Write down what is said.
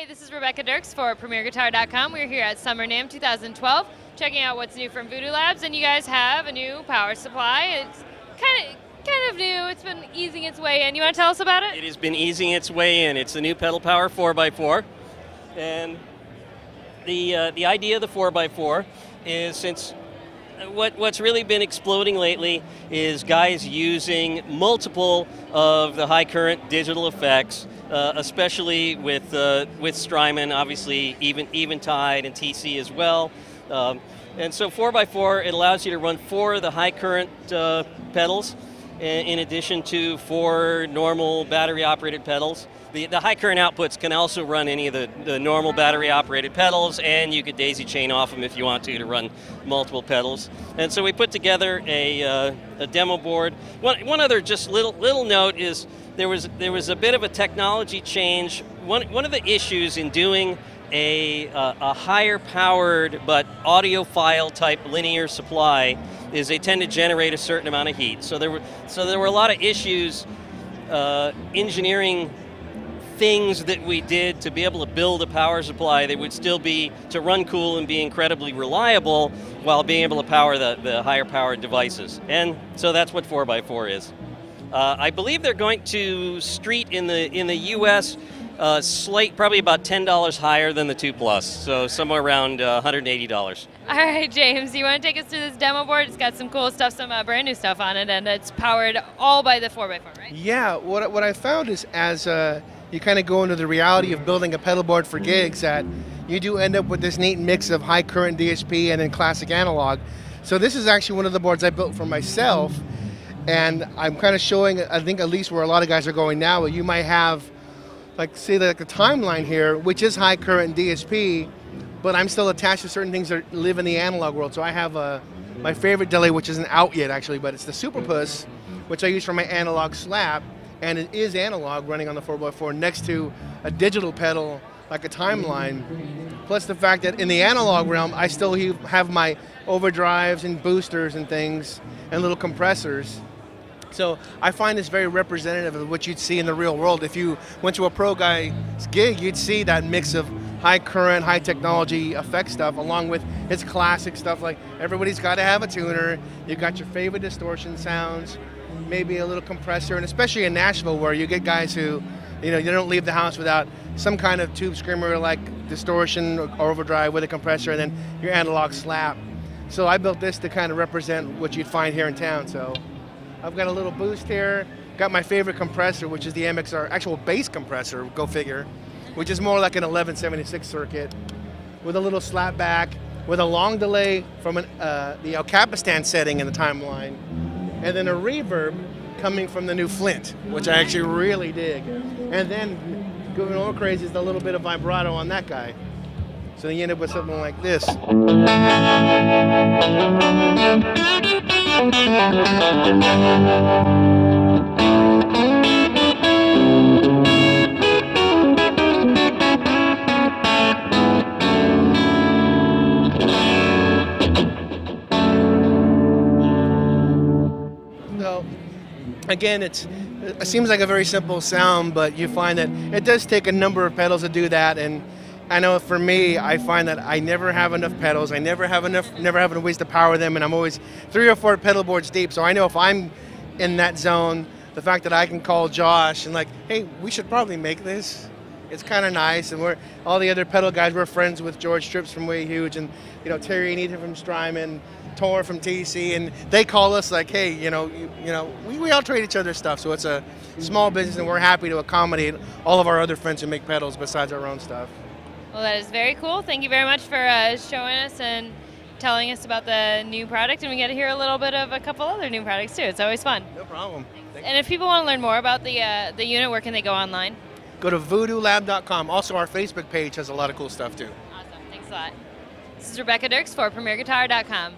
this is Rebecca Dirks for PremierGuitar.com. We're here at Summer NAMM 2012, checking out what's new from Voodoo Labs, and you guys have a new power supply. It's kind of new. It's been easing its way in. You want to tell us about it? It has been easing its way in. It's the new pedal power 4x4, and the idea of the 4x4 is, since what's really been exploding lately is guys using multiple of the high current digital effects, especially with Strymon, obviously Eventide and TC as well. And so 4x4, it allows you to run 4 of the high current pedals in addition to 4 normal battery operated pedals. The high current outputs can also run any of the normal battery operated pedals, and you could daisy chain off them if you want to run multiple pedals. And so we put together a demo board. One other just little note is there was a bit of a technology change. One of the issues in doing a higher powered but audiophile type linear supply is they tend to generate a certain amount of heat. So there were a lot of issues, engineering things that we did to be able to build a power supply that would still be to run cool and be incredibly reliable while being able to power the higher powered devices. And so that's what 4x4 is. I believe they're going to street in the US probably about $10 higher than the 2 Plus, so somewhere around $180. All right, James, you want to take us through this demo board? It's got some cool stuff, some brand new stuff on it, and it's powered all by the 4x4, right? Yeah, what I found is as you kind of go into the reality of building a pedal board for gigs, that you do end up with this neat mix of high current DSP and then classic analog. So this is actually one of the boards I built for myself, and I'm kind of showing, I think at least where a lot of guys are going now. You might have, like, say, like a timeline here, which is high current DSP, but I'm still attached to certain things that live in the analog world. So I have my favorite delay, which isn't out yet actually, but it's the Super Puss, which I use for my analog slap, and it is analog running on the 4x4 next to a digital pedal like a timeline. Plus the fact that in the analog realm, I still have my overdrives and boosters and things and little compressors. So I find this very representative of what you'd see in the real world. If you went to a pro guy's gig, you'd see that mix of high current, high technology effect stuff along with his classic stuff, like everybody's got to have a tuner, you've got your favorite distortion sounds, maybe a little compressor, and especially in Nashville where you get guys who, you don't leave the house without some kind of tube screamer like distortion or overdrive with a compressor and then your analog slap. So I built this to kind of represent what you'd find here in town. So I've got a little boost here, got my favorite compressor, which is the MXR, actual bass compressor, go figure, which is more like an 1176 circuit with a little slap back, with a long delay from the El Capistan setting in the timeline, and then a reverb coming from the new Flint, which I actually really dig. And then going a little crazy is the little bit of vibrato on that guy. So you end up with something like this. So, again, it seems like a very simple sound, but you find that it does take a number of pedals to do that. And I know for me, I find that I never have enough pedals. I never have enough ways to power them, and I'm always 3 or 4 pedal boards deep. So I know if I'm in that zone, the fact that I can call Josh and like, hey, we should probably make this. It's kind of nice, and all the other pedal guys, we're friends with George Trips from Way Huge, and Terry and Ethan from Strymon, Tor from TC, and they call us like, hey, we all trade each other's stuff. So it's a small business, and we're happy to accommodate all of our other friends who make pedals besides our own stuff. Well, that is very cool. Thank you very much for showing us and telling us about the new product, and we get to hear a little bit of a couple other new products too. It's always fun. No problem. And if people want to learn more about the unit, where can they go online? Go to VoodooLab.com. Also, our Facebook page has a lot of cool stuff too. Awesome. Thanks a lot. This is Rebecca Dirks for PremierGuitar.com.